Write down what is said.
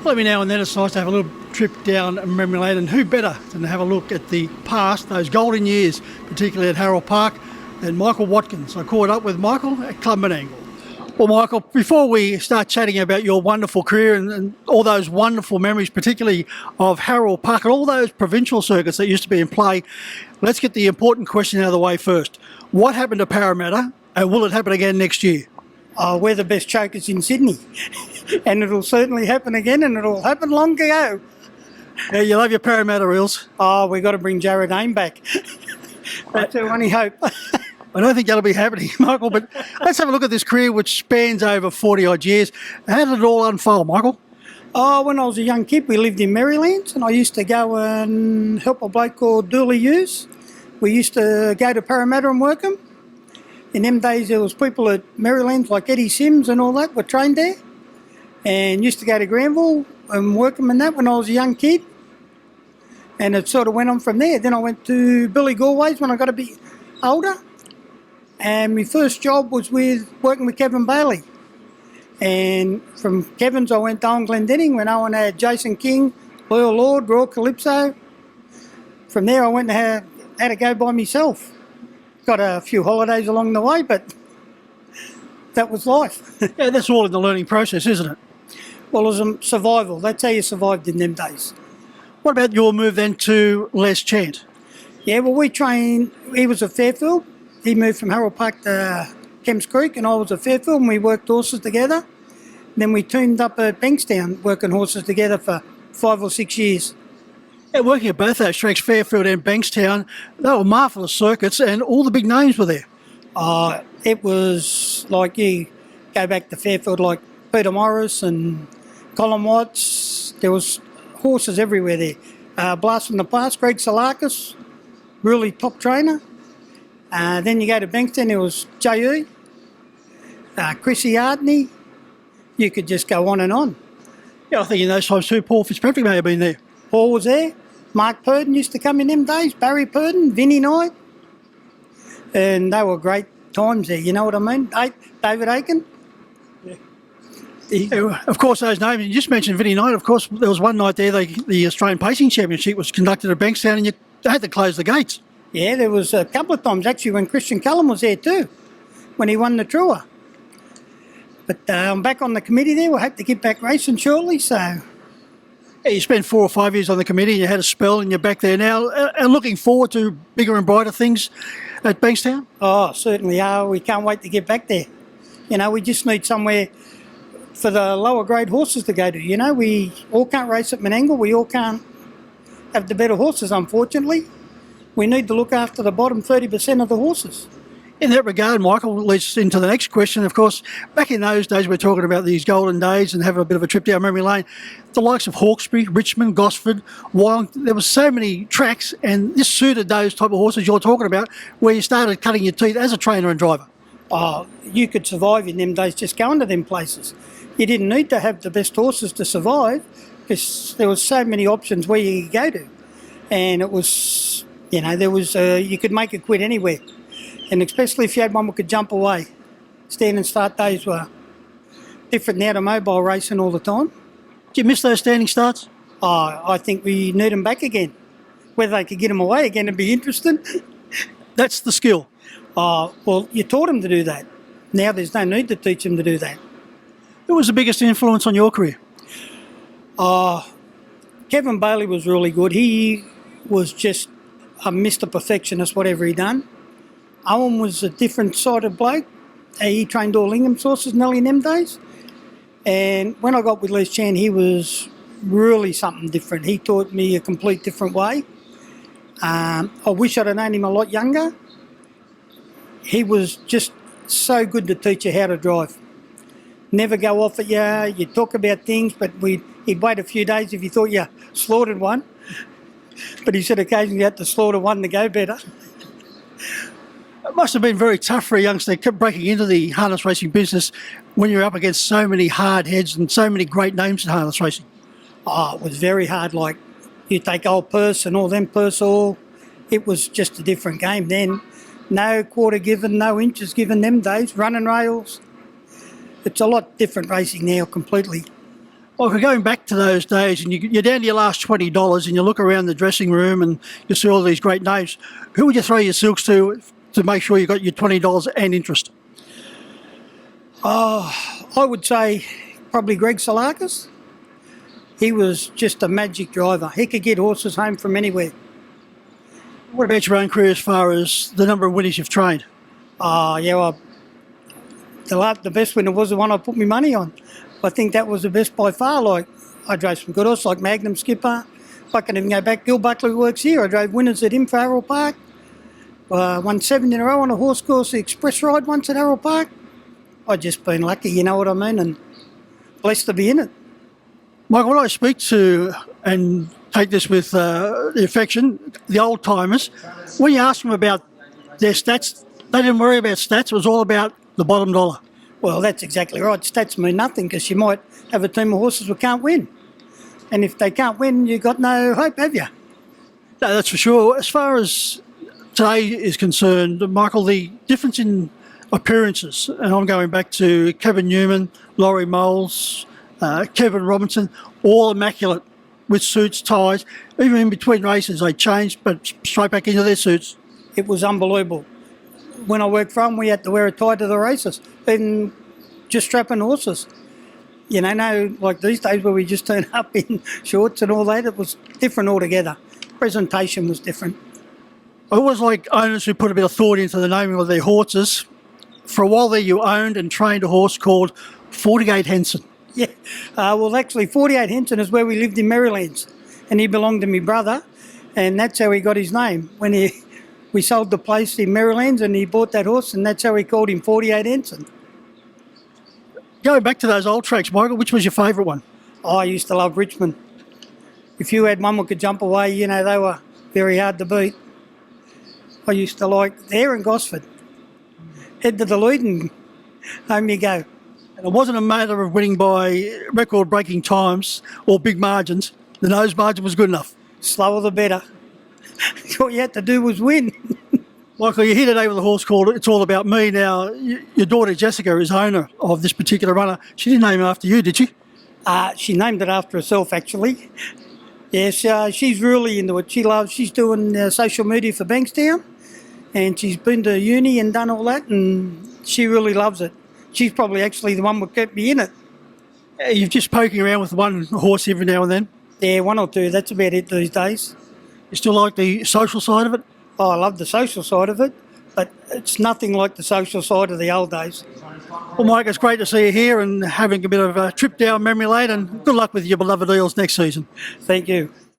Well, every now and then it's nice to have a little trip down memory lane, and who better than to have a look at the past, those golden years, particularly at Harold Park, than Michael Watkins. I caught up with Michael at Club Menangle. Well, Michael, before we start chatting about your wonderful career and all those wonderful memories, particularly of Harold Park and all those provincial circuits that used to be in play, let's get the important question out of the way first. What happened to Parramatta, and will it happen again next year? We're the best chokers in Sydney, and it'll certainly happen again, and it'll happen long ago. Yeah, you love your Parramatta Eels. We've got to bring Jared Aim back. That's our only hope. I don't think that'll be happening, Michael, but let's have a look at this career which spans over 40-odd years. How did it all unfold, Michael? When I was a young kid, we lived in Maryland, and I used to go and help a bloke called Dooley Hughes. We used to go to Parramatta and work them. In them days, there was people at Maryland like Eddie Sims and all that were trained there, and used to go to Granville and work them and that when I was a young kid. And it sort of went on from there. Then I went to Billy Galway's when I got a bit older. And my first job was working with Kevin Bailey. And from Kevin's I went down Glendenning when Owen had Jason King, Loyal Lord, Royal Calypso. From there I went and had to go by myself. Got a few holidays along the way, but that was life. Yeah, that's all in the learning process, isn't it? Well, it was a survival. That's how you survived in them days. What about your move then to Les Chant? Yeah, well, we trained, he was at Fairfield. He moved from Harold Park to Kemps Creek, and I was at Fairfield, and we worked horses together. Then we teamed up at Bankstown, working horses together for 5 or 6 years. Yeah, working at both those tracks, Fairfield and Bankstown, they were marvellous circuits, and all the big names were there. It was like you go back to Fairfield, like Peter Morris and Colin Watts. There was horses everywhere there. Blast from the Past, Greg Salakis, really top trainer. Then you go to Bankstown, there was J.E., Chrissy Ardney. You could just go on and on. Yeah, I think in those times too, Paul Fitzpatrick may have been there. Paul was there. Mark Purden used to come in them days. Barry Purden, Vinnie Knight. And they were great times there, you know what I mean? David Aiken. Yeah, of course, those names, you just mentioned Vinnie Knight. Of course, there was one night there, the Australian Pacing Championship was conducted at Bankstown, and they had to close the gates. Yeah, there was a couple of times actually when Christian Cullen was there too, when he won the Tour. But I'm back on the committee there. We'll have to get back racing shortly, so... Yeah, you spent 4 or 5 years on the committee, and you had a spell, and you're back there now. And looking forward to bigger and brighter things at Bankstown? Oh, certainly are. We can't wait to get back there. You know, we just need somewhere for the lower grade horses to go to. You know, we all can't race at Menangle. We all can't have the better horses, unfortunately. We need to look after the bottom 30% of the horses. In that regard, Michael, leads into the next question. Of course, back in those days, we're talking about these golden days and having a bit of a trip down memory lane. The likes of Hawkesbury, Richmond, Gosford, Wellington, there were so many tracks, and this suited those type of horses you're talking about, where you started cutting your teeth as a trainer and driver. Oh, you could survive in them days just going to them places. You didn't need to have the best horses to survive, because there was so many options where you could go to. And it was, you know, there was, you could make a quid anywhere. And especially if you had one that could jump away. Stand and start days were different now to mobile racing all the time. Do you miss those standing starts? I think we need them back again. Whether they could get them away again would be interesting. That's the skill. Well, you taught them to do that. Now there's no need to teach them to do that. Who was the biggest influence on your career? Kevin Bailey was really good. He was just a Mr. Perfectionist, whatever he done. Owen was a different side of bloke. He trained all Ingham's horses nearly in them days. And when I got with Les Chan, he was really something different. He taught me a complete different way. I wish I'd have known him a lot younger. He was just so good to teach you how to drive. Never go off at you. You talk about things, but he'd wait a few days if you thought you slaughtered one. But he said occasionally you had to slaughter one to go better. It must have been very tough for a youngster kept breaking into the harness racing business when you're up against so many hard heads and so many great names in harness racing. It was very hard. Like, you take old Purse and all them Purse all. It was just a different game then. No quarter given, no inches given them days, running rails. It's a lot different racing now completely. Well, going back to those days, and you're down to your last $20, and you look around the dressing room and you see all these great names, who would you throw your silks to make sure you got your $20 and interest? I would say probably Greg Salakis. He was just a magic driver. He could get horses home from anywhere. What about your own career as far as the number of winners you've trained? Yeah, well, the best winner was the one I put my money on. I think that was the best by far. Like, I drove some good horses like Magnum Skipper. If I can even go back, Gil Buckley works here. I drove winners at him for Harold Park. Won 7 in a row on a horse course, the Express Ride once at Harold Park. I've just been lucky, you know what I mean, and blessed to be in it. Michael, when I speak to, and take this with the affection, the old timers, when you ask them about their stats, they didn't worry about stats. It was all about the bottom dollar. Well, that's exactly right. Stats mean nothing because you might have a team of horses who can't win. And if they can't win, you've got no hope, have you? No, that's for sure. As far as today is concerned, Michael, the difference in appearances, and I'm going back to Kevin Newman, Laurie Moles, Kevin Robinson, all immaculate with suits, ties. Even in between races, they changed, but straight back into their suits. It was unbelievable. When I worked for them, we had to wear a tie to the races, even just strapping horses. You know, no, like these days where we just turn up in shorts and all that, it was different altogether. Presentation was different. I always like owners who put a bit of thought into the naming of their horses. For a while there, you owned and trained a horse called 48 Henson. Yeah, well, actually, 48 Henson is where we lived in Marylands, and he belonged to my brother, and that's how he got his name. When we sold the place in Marylands, and he bought that horse, and that's how he called him 48 Henson. Going back to those old tracks, Michael, which was your favourite one? Oh, I used to love Richmond. If you had one that could jump away, you know, they were very hard to beat. I used to like there in Gosford. Head to the lead and home you go. And it wasn't a matter of winning by record-breaking times or big margins. The nose margin was good enough. Slower the better. All you had to do was win. Michael, you're here today with a horse called It's All About Me. Now, your daughter Jessica is owner of this particular runner. She didn't name it after you, did she? She named it after herself, actually. Yes, she's really into it. She's doing social media for Bankstown, and she's been to uni and done all that, and she really loves it. She's probably actually the one that kept me in it. You're just poking around with one horse every now and then? Yeah, one or two. That's about it these days. You still like the social side of it? Oh, I love the social side of it, but it's nothing like the social side of the old days. Well, Mike, it's great to see you here and having a bit of a trip down memory lane, and good luck with your beloved Eels next season. Thank you.